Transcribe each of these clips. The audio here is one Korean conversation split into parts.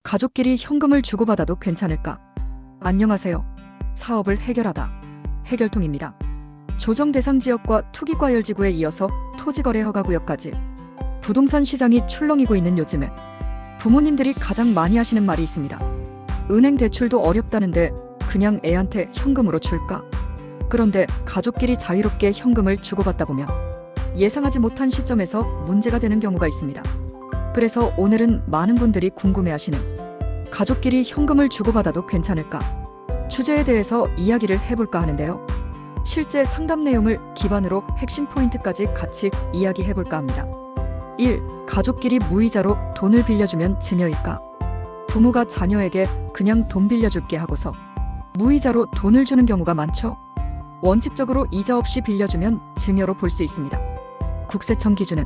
가족끼리 현금을 주고받아도 괜찮을까? 안녕하세요. 사업을 해결하다. 해결통입니다. 조정 대상 지역과 투기과열지구에 이어서 토지거래 허가구역까지 부동산 시장이 출렁이고 있는 요즘에 부모님들이 가장 많이 하시는 말이 있습니다. 은행 대출도 어렵다는데 그냥 애한테 현금으로 줄까? 그런데 가족끼리 자유롭게 현금을 주고받다 보면 예상하지 못한 시점에서 문제가 되는 경우가 있습니다. 그래서 오늘은 많은 분들이 궁금해하시는 가족끼리 현금을 주고받아도 괜찮을까? 주제에 대해서 이야기를 해볼까 하는데요. 실제 상담 내용을 기반으로 핵심 포인트까지 같이 이야기해볼까 합니다. 1. 가족끼리 무이자로 돈을 빌려주면 증여일까? 부모가 자녀에게 그냥 돈 빌려줄게 하고서 무이자로 돈을 주는 경우가 많죠. 원칙적으로 이자 없이 빌려주면 증여로 볼 수 있습니다. 국세청 기준은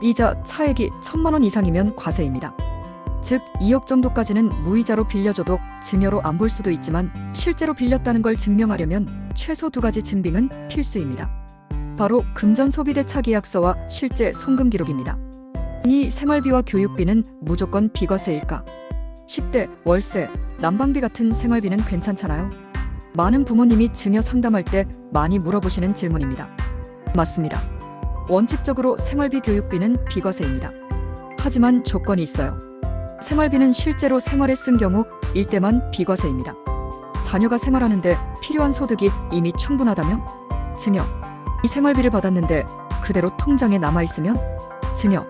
이자 차액이 1,000만 원 이상이면 과세입니다. 즉 2억 정도까지는 무이자로 빌려줘도 증여로 안 볼 수도 있지만 실제로 빌렸다는 걸 증명하려면 최소 2가지 증빙은 필수입니다. 바로 금전소비대차 계약서와 실제 송금 기록입니다. 이 생활비와 교육비는 무조건 비과세일까? 10대, 월세, 난방비 같은 생활비는 괜찮잖아요. 많은 부모님이 증여 상담할 때 많이 물어보시는 질문입니다. 맞습니다. 원칙적으로 생활비 교육비는 비과세입니다. 하지만 조건이 있어요. 생활비는 실제로 생활에 쓴 경우일 때만 비과세입니다. 자녀가 생활하는데 필요한 소득이 이미 충분하다면 증여. 이 생활비를 받았는데 그대로 통장에 남아있으면 증여.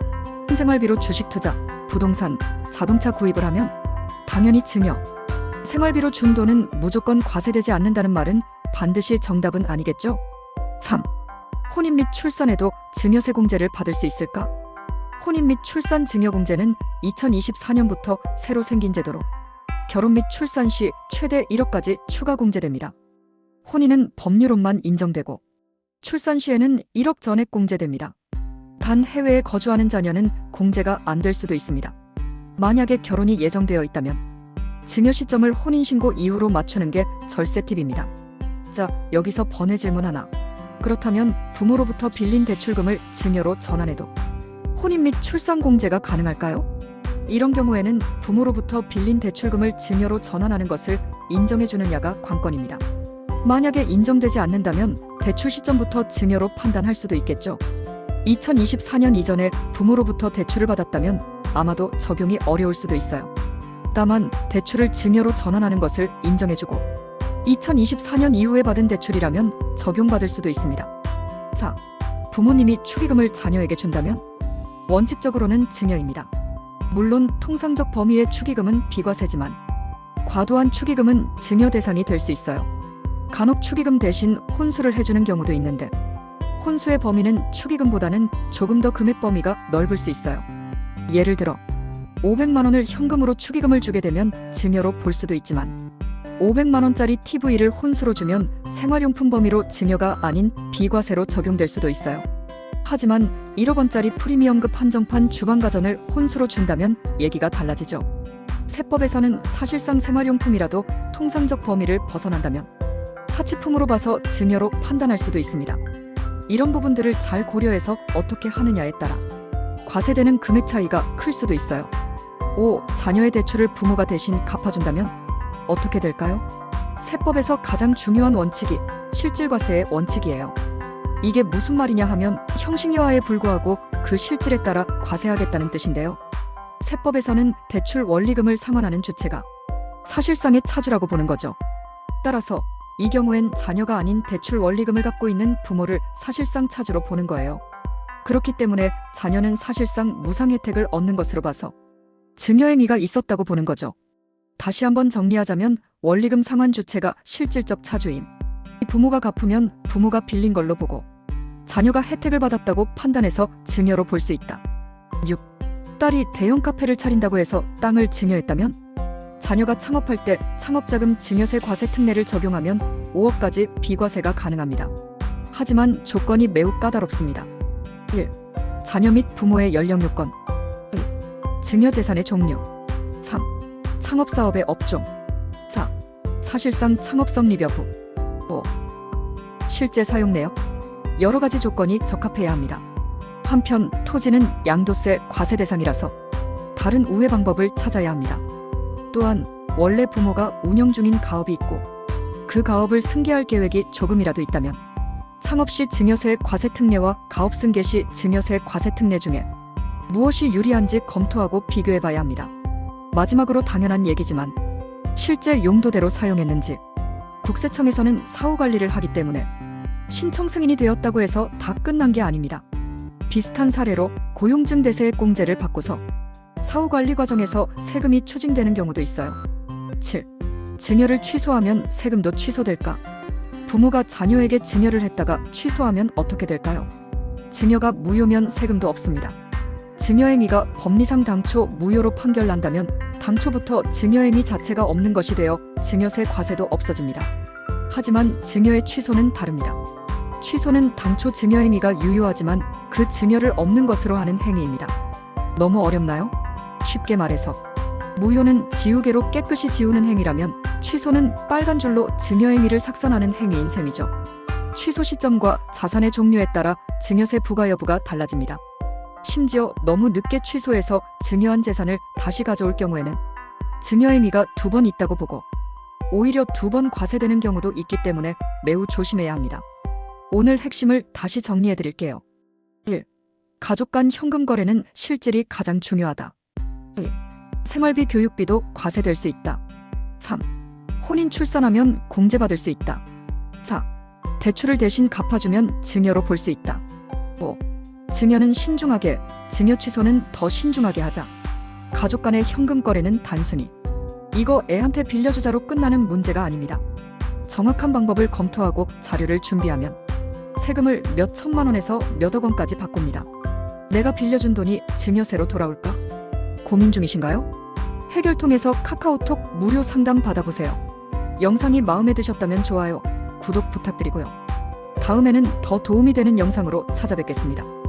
생활비로 주식 투자, 부동산, 자동차 구입을 하면 당연히 증여. 생활비로 준 돈은 무조건 과세되지 않는다는 말은 반드시 정답은 아니겠죠? 3. 혼인 및 출산에도 증여세 공제를 받을 수 있을까? 혼인 및 출산 증여공제는 2024년부터 새로 생긴 제도로 결혼 및 출산 시 최대 1억까지 추가 공제됩니다. 혼인은 법률혼만 인정되고 출산 시에는 1억 전액 공제됩니다. 단 해외에 거주하는 자녀는 공제가 안 될 수도 있습니다. 만약에 결혼이 예정되어 있다면 증여 시점을 혼인신고 이후로 맞추는 게 절세 팁입니다. 자, 여기서 번외 질문 하나. 그렇다면 부모로부터 빌린 대출금을 증여로 전환해도 혼인 및 출산 공제가 가능할까요? 이런 경우에는 부모로부터 빌린 대출금을 증여로 전환하는 것을 인정해주느냐가 관건입니다. 만약에 인정되지 않는다면 대출 시점부터 증여로 판단할 수도 있겠죠. 2024년 이전에 부모로부터 대출을 받았다면 아마도 적용이 어려울 수도 있어요. 다만 대출을 증여로 전환하는 것을 인정해주고 2024년 이후에 받은 대출이라면 적용받을 수도 있습니다. 4. 부모님이 축의금을 자녀에게 준다면 원칙적으로는 증여입니다. 물론 통상적 범위의 축의금은 비과세지만 과도한 축의금은 증여 대상이 될 수 있어요. 간혹 축의금 대신 혼수를 해주는 경우도 있는데 혼수의 범위는 축의금보다는 조금 더 금액 범위가 넓을 수 있어요. 예를 들어 500만 원을 현금으로 축의금을 주게 되면 증여로 볼 수도 있지만 500만 원짜리 TV를 혼수로 주면 생활용품 범위로 증여가 아닌 비과세로 적용될 수도 있어요. 하지만 1억 원짜리 프리미엄급 한정판 주방가전을 혼수로 준다면 얘기가 달라지죠. 세법에서는 사실상 생활용품이라도 통상적 범위를 벗어난다면 사치품으로 봐서 증여로 판단할 수도 있습니다. 이런 부분들을 잘 고려해서 어떻게 하느냐에 따라 과세되는 금액 차이가 클 수도 있어요. 5. 자녀의 대출을 부모가 대신 갚아준다면 어떻게 될까요? 세법에서 가장 중요한 원칙이 실질과세의 원칙이에요. 이게 무슨 말이냐 하면 형식여하에 불구하고 그 실질에 따라 과세하겠다는 뜻인데요. 세법에서는 대출 원리금을 상환하는 주체가 사실상의 차주라고 보는 거죠. 따라서 이 경우엔 자녀가 아닌 대출 원리금을 갖고 있는 부모를 사실상 차주로 보는 거예요. 그렇기 때문에 자녀는 사실상 무상 혜택을 얻는 것으로 봐서 증여행위가 있었다고 보는 거죠. 다시 한번 정리하자면 원리금 상환 주체가 실질적 차주임. 부모가 갚으면 부모가 빌린 걸로 보고 자녀가 혜택을 받았다고 판단해서 증여로 볼 수 있다. 6. 딸이 대형 카페를 차린다고 해서 땅을 증여했다면 자녀가 창업할 때 창업자금 증여세 과세 특례를 적용하면 5억까지 비과세가 가능합니다. 하지만 조건이 매우 까다롭습니다. 1. 자녀 및 부모의 연령 요건. 2. 증여재산의 종류. 3. 창업사업의 업종. 4. 사실상 창업 성립 여부. 5. 실제 사용 내역. 여러 가지 조건이 적합해야 합니다. 한편 토지는 양도세 과세 대상이라서 다른 우회 방법을 찾아야 합니다. 또한 원래 부모가 운영 중인 가업이 있고 그 가업을 승계할 계획이 조금이라도 있다면 창업 시 증여세 과세 특례와 가업 승계 시 증여세 과세 특례 중에 무엇이 유리한지 검토하고 비교해 봐야 합니다. 마지막으로 당연한 얘기지만 실제 용도대로 사용했는지 국세청에서는 사후 관리를 하기 때문에 신청 승인이 되었다고 해서 다 끝난 게 아닙니다. 비슷한 사례로 고용증 대세액 공제를 받고서 사후 관리 과정에서 세금이 추징되는 경우도 있어요. 7. 증여를 취소하면 세금도 취소될까? 부모가 자녀에게 증여를 했다가 취소하면 어떻게 될까요? 증여가 무효면 세금도 없습니다. 증여행위가 법리상 당초 무효로 판결난다면 당초부터 증여행위 자체가 없는 것이 되어 증여세 과세도 없어집니다. 하지만 증여의 취소는 다릅니다. 취소는 당초 증여행위가 유효하지만 그 증여를 없는 것으로 하는 행위입니다. 너무 어렵나요? 쉽게 말해서 무효는 지우개로 깨끗이 지우는 행위라면 취소는 빨간 줄로 증여행위를 삭선하는 행위인 셈이죠. 취소 시점과 자산의 종류에 따라 증여세 부과 여부가 달라집니다. 심지어 너무 늦게 취소해서 증여한 재산을 다시 가져올 경우에는 증여행위가 2번 있다고 보고 오히려 2번 과세되는 경우도 있기 때문에 매우 조심해야 합니다. 오늘 핵심을 다시 정리해 드릴게요. 1. 가족 간 현금 거래는 실질이 가장 중요하다. 2. 생활비 교육비도 과세될 수 있다. 3. 혼인 출산하면 공제받을 수 있다. 4. 대출을 대신 갚아주면 증여로 볼 수 있다. 5. 증여는 신중하게, 증여 취소는 더 신중하게 하자. 가족 간의 현금 거래는 단순히 이거 애한테 빌려주자로 끝나는 문제가 아닙니다. 정확한 방법을 검토하고 자료를 준비하면 세금을 몇 천만 원에서 몇억 원까지 바꿉니다. 내가 빌려준 돈이 증여세로 돌아올까? 고민 중이신가요? 해결통에서 카카오톡 무료 상담 받아보세요. 영상이 마음에 드셨다면 좋아요, 구독 부탁드리고요. 다음에는 더 도움이 되는 영상으로 찾아뵙겠습니다.